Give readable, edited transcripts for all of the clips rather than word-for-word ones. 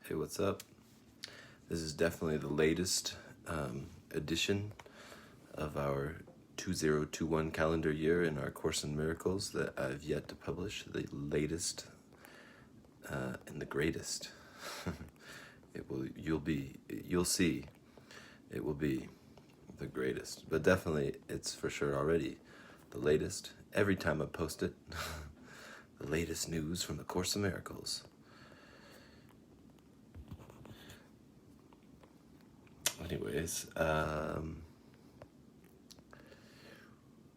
Hey, what's up? This is definitely the latest edition of our 2021 calendar year in our Course in Miracles that I've yet to publish. The latest and the greatest. You'll see, it will be the greatest. But definitely, it's for sure already the latest. Every time I post it, the latest news from the Course in Miracles. Anyways,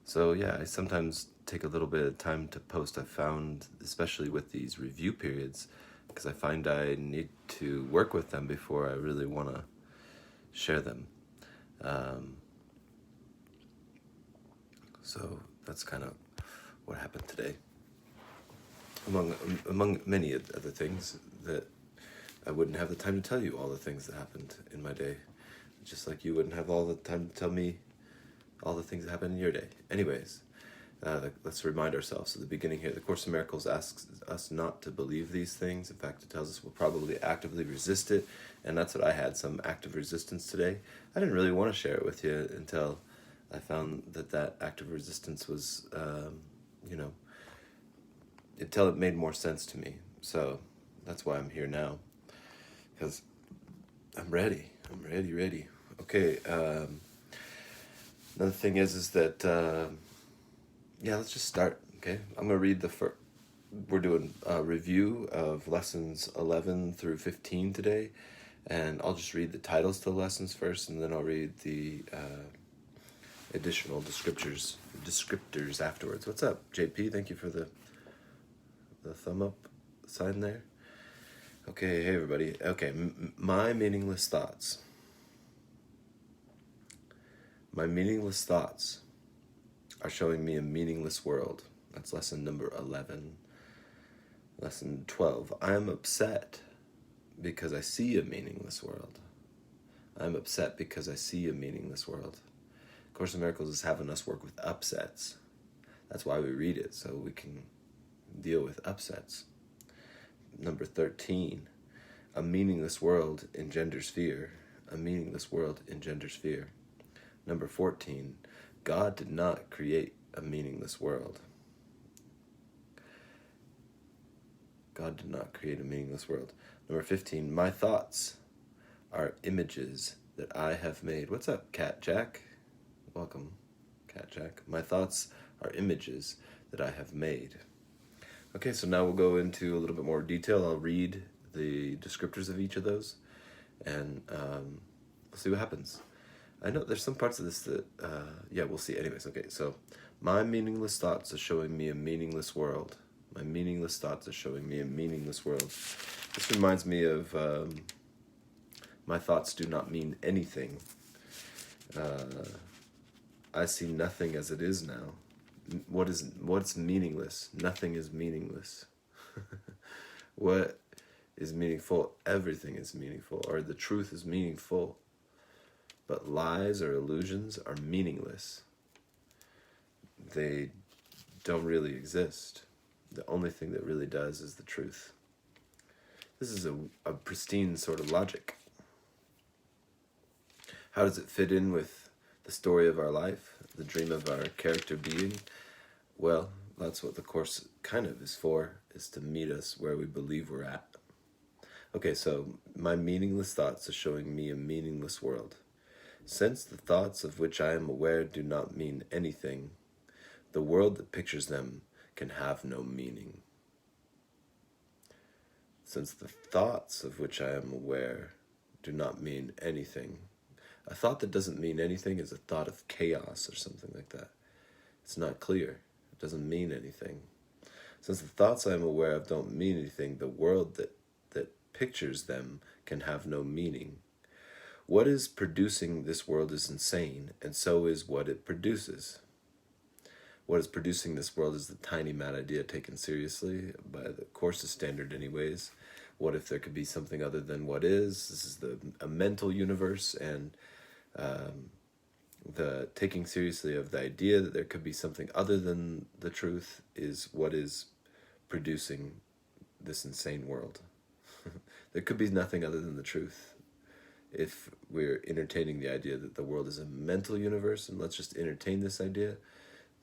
so yeah, I sometimes take a little bit of time to post. I found, especially with these review periods, because I find I need to work with them before I really want to share them. So that's kind of what happened today. Among many other things that I wouldn't have the time to tell you all the things that happened in my day. Just like you wouldn't have all the time to tell me all the things that happened in your day. Anyways, let's remind ourselves at the beginning here. The Course in Miracles asks us not to believe these things. In fact, it tells us we'll probably actively resist it. And that's what I had, some active resistance today. I didn't really want to share it with you until I found that active resistance was, until it made more sense to me. So that's why I'm here now. Because I'm ready. Okay, another thing is that, let's just start, okay? I'm going to read we're doing a review of lessons 11 through 15 today, and I'll just read the titles to the lessons first, and then I'll read the additional descriptors afterwards. What's up, JP? Thank you for the thumb up sign there. Okay, hey everybody. Okay, my meaningless thoughts. My meaningless thoughts are showing me a meaningless world. That's lesson number 11. Lesson 12. I am upset because I see a meaningless world. I'm upset because I see a meaningless world. Course in Miracles is having us work with upsets. That's why we read it, so we can deal with upsets. Number 13, a meaningless world engenders fear. A meaningless world engenders fear. Number 14, God did not create a meaningless world. God did not create a meaningless world. Number 15, my thoughts are images that I have made. What's up, Cat Jack? Welcome, Cat Jack. My thoughts are images that I have made. Okay, so now we'll go into a little bit more detail. I'll read the descriptors of each of those, and we'll see what happens. I know there's some parts of this that, we'll see. Anyways, okay, so my meaningless thoughts are showing me a meaningless world. My meaningless thoughts are showing me a meaningless world. This reminds me of my thoughts do not mean anything. I see nothing as it is now. What's meaningless? Nothing is meaningless. What is meaningful? Everything is meaningful, or the truth is meaningful. But lies or illusions are meaningless. They don't really exist. The only thing that really does is the truth. This is a pristine sort of logic. How does it fit in with the story of our life, the dream of our character being? Well, that's what the Course kind of is for, is to meet us where we believe we're at. Okay, so my meaningless thoughts are showing me a meaningless world. Since the thoughts of which I am aware do not mean anything, the world that pictures them can have no meaning. Since the thoughts of which I am aware do not mean anything. A thought that doesn't mean anything is a thought of chaos or something like that. It's not clear. It doesn't mean anything. Since the thoughts I am aware of don't mean anything, the world that pictures them can have no meaning. What is producing this world is insane, and so is what it produces. What is producing this world is the tiny mad idea taken seriously, by the Course's standard anyways. What if there could be something other than what is? This is a mental universe, and the taking seriously of the idea that there could be something other than the truth is what is producing this insane world. There could be nothing other than the truth. If we're entertaining the idea that the world is a mental universe, and let's just entertain this idea,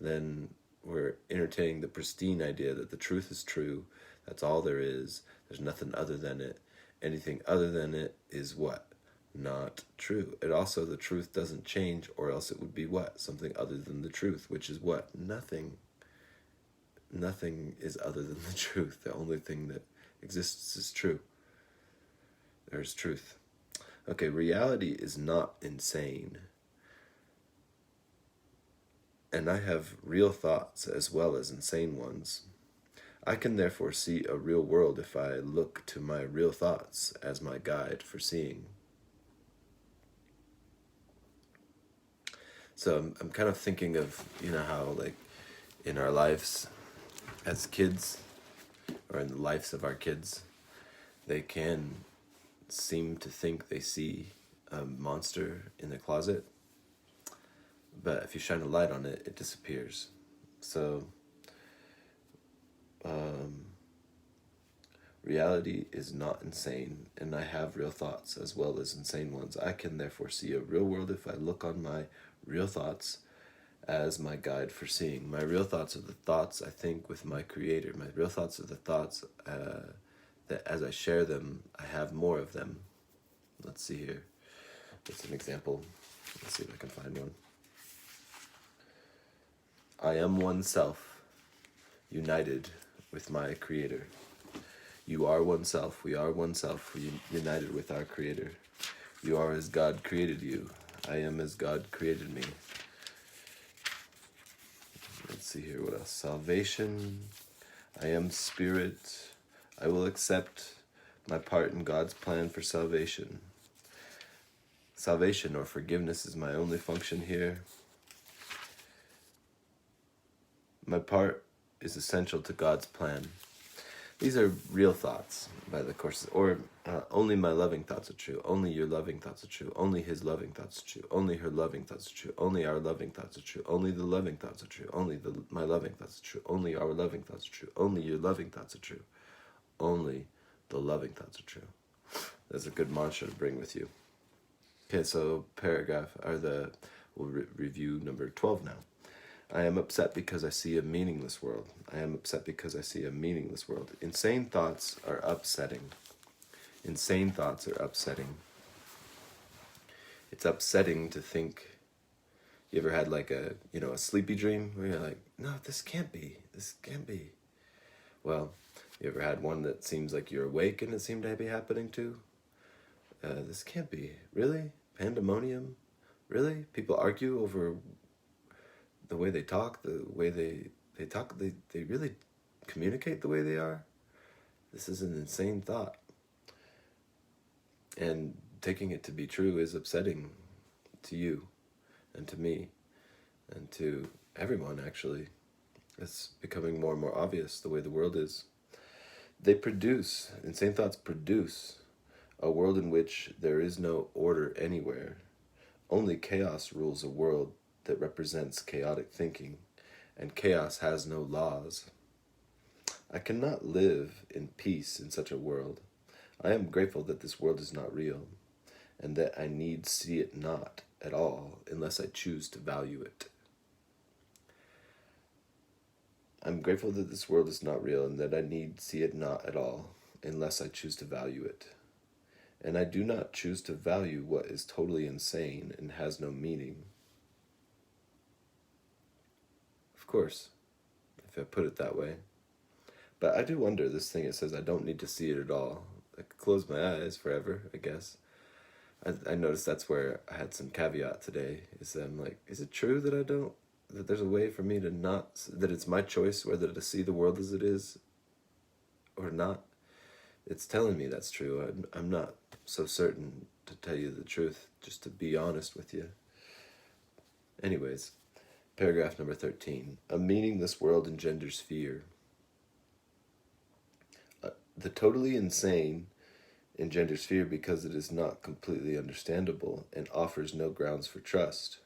then we're entertaining the pristine idea that the truth is true. That's all there is. There's nothing other than it. Anything other than it is what? Not true. It also, the truth doesn't change, or else it would be what? Something other than the truth, which is what? Nothing. Nothing is other than the truth. The only thing that exists is true. There's truth. Okay, reality is not insane. And I have real thoughts as well as insane ones. I can therefore see a real world if I look to my real thoughts as my guide for seeing. So I'm kind of thinking of, how like in our lives as kids, or in the lives of our kids, they can seem to think they see a monster in the closet, but if you shine a light on it, it disappears. So reality is not insane, and I have real thoughts as well as insane ones. I can therefore see a real world if I look on my real thoughts as my guide for seeing. My real thoughts are the thoughts I think with my Creator. My real thoughts are the thoughts that as I share them, I have more of them. Let's see here. That's an example. Let's see if I can find one. I am oneself, united with my Creator. You are oneself. We are oneself. We united with our Creator. You are as God created you. I am as God created me. Let's see here. What else? Salvation. I am spirit. I will accept my part in God's plan for salvation. Salvation or forgiveness is my only function here. My part is essential to God's plan. These are real thoughts by the courses, or only my loving thoughts are true. Only your loving thoughts are true. Only his loving thoughts are true. Only her loving thoughts are true. Only our loving thoughts are true. Only the loving thoughts are true. Only my loving thoughts are true. Only our loving thoughts are true. Only your loving thoughts are true. Only the loving thoughts are true. That's a good mantra to bring with you. Okay, so we'll review number 12 now. I am upset because I see a meaningless world. I am upset because I see a meaningless world. Insane thoughts are upsetting. Insane thoughts are upsetting. It's upsetting to think. You ever had like a sleepy dream where you're like, no, this can't be. This can't be. Well, you ever had one that seems like you're awake and it seemed to be happening too? This can't be. Really? Pandemonium? Really? People argue over the way they talk, the way they talk, they really communicate the way they are? This is an insane thought. And taking it to be true is upsetting to you and to me and to everyone, actually. It's becoming more and more obvious the way the world is. Insane thoughts produce a world in which there is no order anywhere. Only chaos rules a world that represents chaotic thinking, and chaos has no laws. I cannot live in peace in such a world. I am grateful that this world is not real, and that I need see it not at all unless I choose to value it. I'm grateful that this world is not real, and that I need see it not at all unless I choose to value it. And I do not choose to value what is totally insane and has no meaning. Of course, if I put it that way. But I do wonder, this thing, it says I don't need to see it at all. I could close my eyes forever, I guess. I noticed that's where I had some caveat today, is that I'm like, is it true that there's a way for me to not, that it's my choice whether to see the world as it is or not? It's telling me that's true. I'm not so certain, to tell you the truth, just to be honest with you. Anyways, paragraph number 13. A meaningless world engenders fear. The totally insane engenders fear because it is not completely understandable and offers no grounds for trust.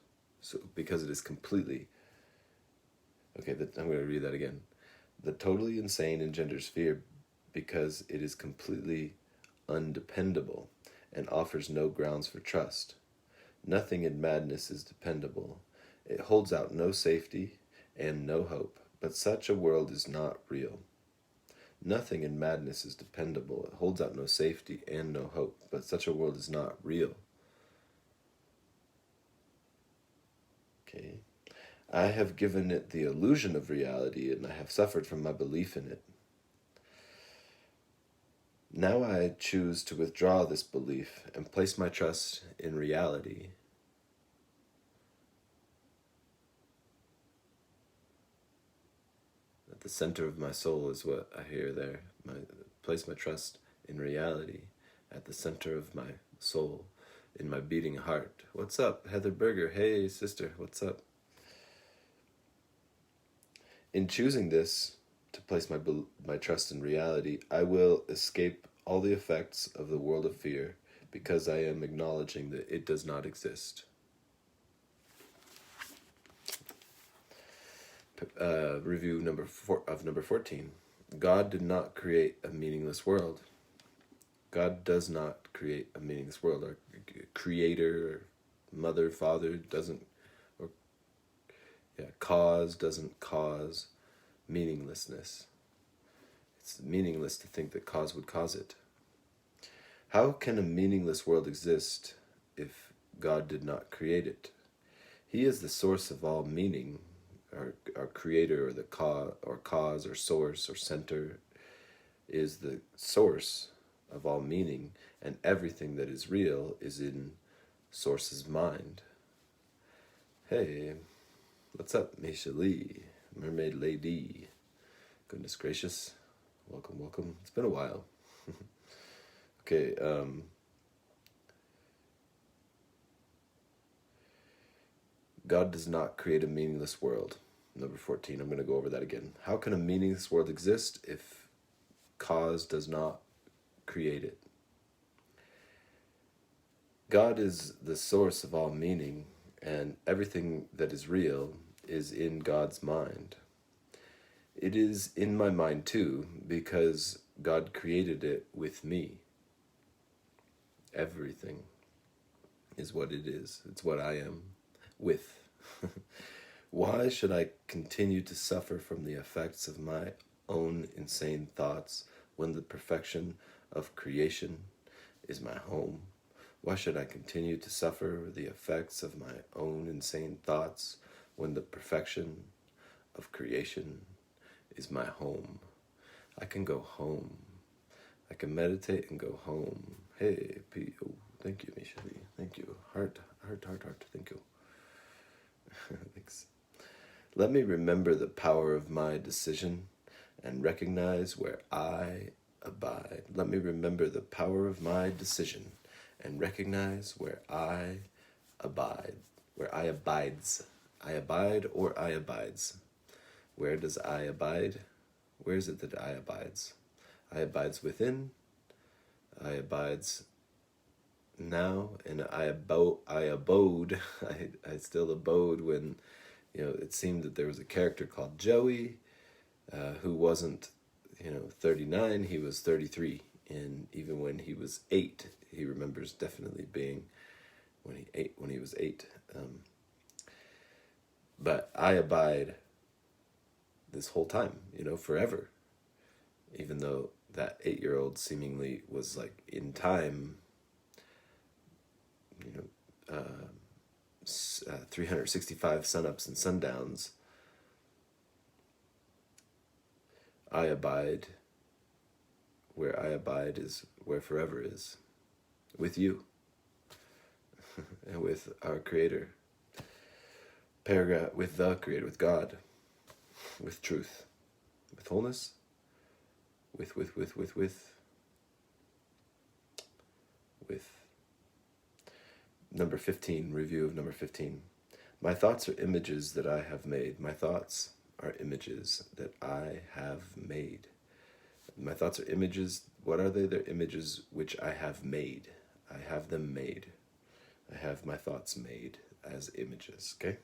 So, because it is completely... Okay, I'm going to read that again. The totally insane engenders fear because it is completely undependable and offers no grounds for trust. Nothing in madness is dependable. It holds out no safety and no hope, but such a world is not real. Nothing in madness is dependable. It holds out no safety and no hope, but such a world is not real. Okay. I have given it the illusion of reality, and I have suffered from my belief in it. Now I choose to withdraw this belief and place my trust in reality. At the center of my soul is what I hear there. Place my trust in reality. At the center of my soul, in my beating heart. What's up, Heather Berger? Hey, sister, what's up? In choosing this, to place my trust in reality, I will escape all the effects of the world of fear because I am acknowledging that it does not exist. Review number 14. God did not create a meaningless world. God does not create a meaningless world. Our creator, mother, father doesn't, cause doesn't cause meaninglessness. It's meaningless to think that cause would cause it. How can a meaningless world exist if God did not create it? He is the source of all meaning. Our creator, or the cause or source or center, is the source of all meaning, and everything that is real is in source's mind. Hey, what's up, Misha Lee, Mermaid Lady? Goodness gracious, welcome. It's been a while. Okay, God does not create a meaningless world. Number 14, I'm going to go over that again. How can a meaningless world exist if cause does not create it? God is the source of all meaning, and everything that is real is in God's mind. It is in my mind too, because God created it with me. Everything is what it is. It's what I am with. Why should I continue to suffer from the effects of my own insane thoughts when the perfection of creation is my home? Why should I continue to suffer the effects of my own insane thoughts when the perfection of creation is my home? I can go home. I can meditate and go home. Hey, oh, thank you, Misha. Thank you. Heart. Thank you. Thanks. Let me remember the power of my decision and recognize where I abide. Let me remember the power of my decision and recognize where I abide. Where I abides. I abide or I abides. Where does I abide? Where is it that I abides? I abides within. I abides now, and I abode. I still abode when, it seemed that there was a character called Joey, who wasn't, 39. He was 33, and even when he was 8, he remembers definitely being when he was 8. But I abide this whole time, forever. Even though that 8-year-old seemingly was like in time, 365 sunups and sundowns. I abide. Where I abide is where forever is. With you. And with our Creator. Paragraph, with the Creator, with God. With truth. With wholeness. With. Number 15, review of number 15. My thoughts are images that I have made. My thoughts are images that I have made. My thoughts are images. What are they? They're images which I have made. I have them made. I have my thoughts made as images, okay?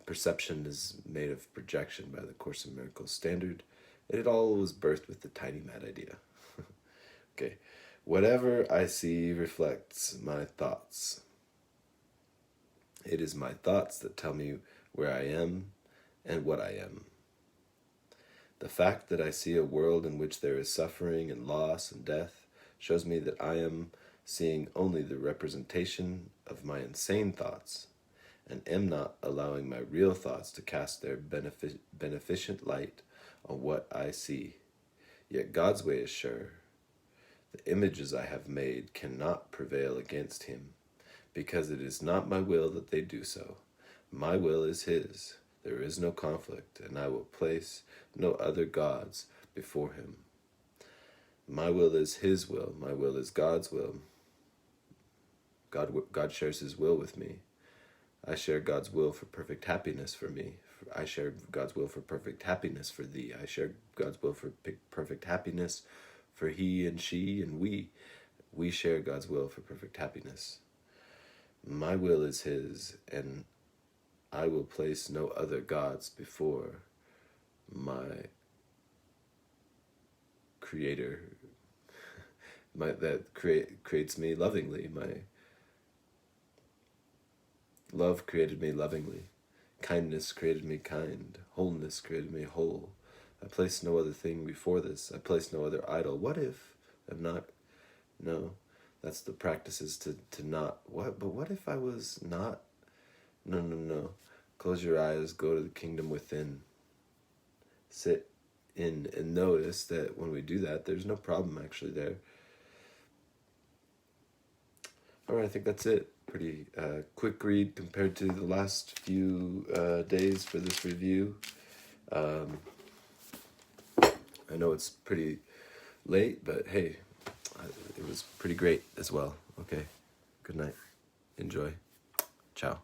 Perception is made of projection by the Course in Miracles standard. It all was birthed with the tiny mad idea. Okay. Whatever I see reflects my thoughts. It is my thoughts that tell me where I am and what I am. The fact that I see a world in which there is suffering and loss and death shows me that I am seeing only the representation of my insane thoughts, and am not allowing my real thoughts to cast their beneficent light on what I see. Yet God's way is sure. The images I have made cannot prevail against him, because it is not my will that they do so. My will is his. There is no conflict, and I will place no other gods before him. My will is his will. My will is God's will. God shares his will with me. I share God's will for perfect happiness for me. I share God's will for perfect happiness for thee. I share God's will for perfect happiness for he and she and we. We share God's will for perfect happiness. My will is his, and I will place no other gods before my Creator, that creates me lovingly. My love created me lovingly. Kindness created me kind. Wholeness created me whole. I place no other thing before this. I place no other idol. What if I'm not? No, that's the practices to not. What? But what if I was not? No. Close your eyes. Go to the kingdom within. Sit in and notice that when we do that, there's no problem actually there. All right, I think that's it. Pretty quick read compared to the last few days for this review. I know it's pretty late, but hey, it was pretty great as well. Okay, good night. Enjoy. Ciao.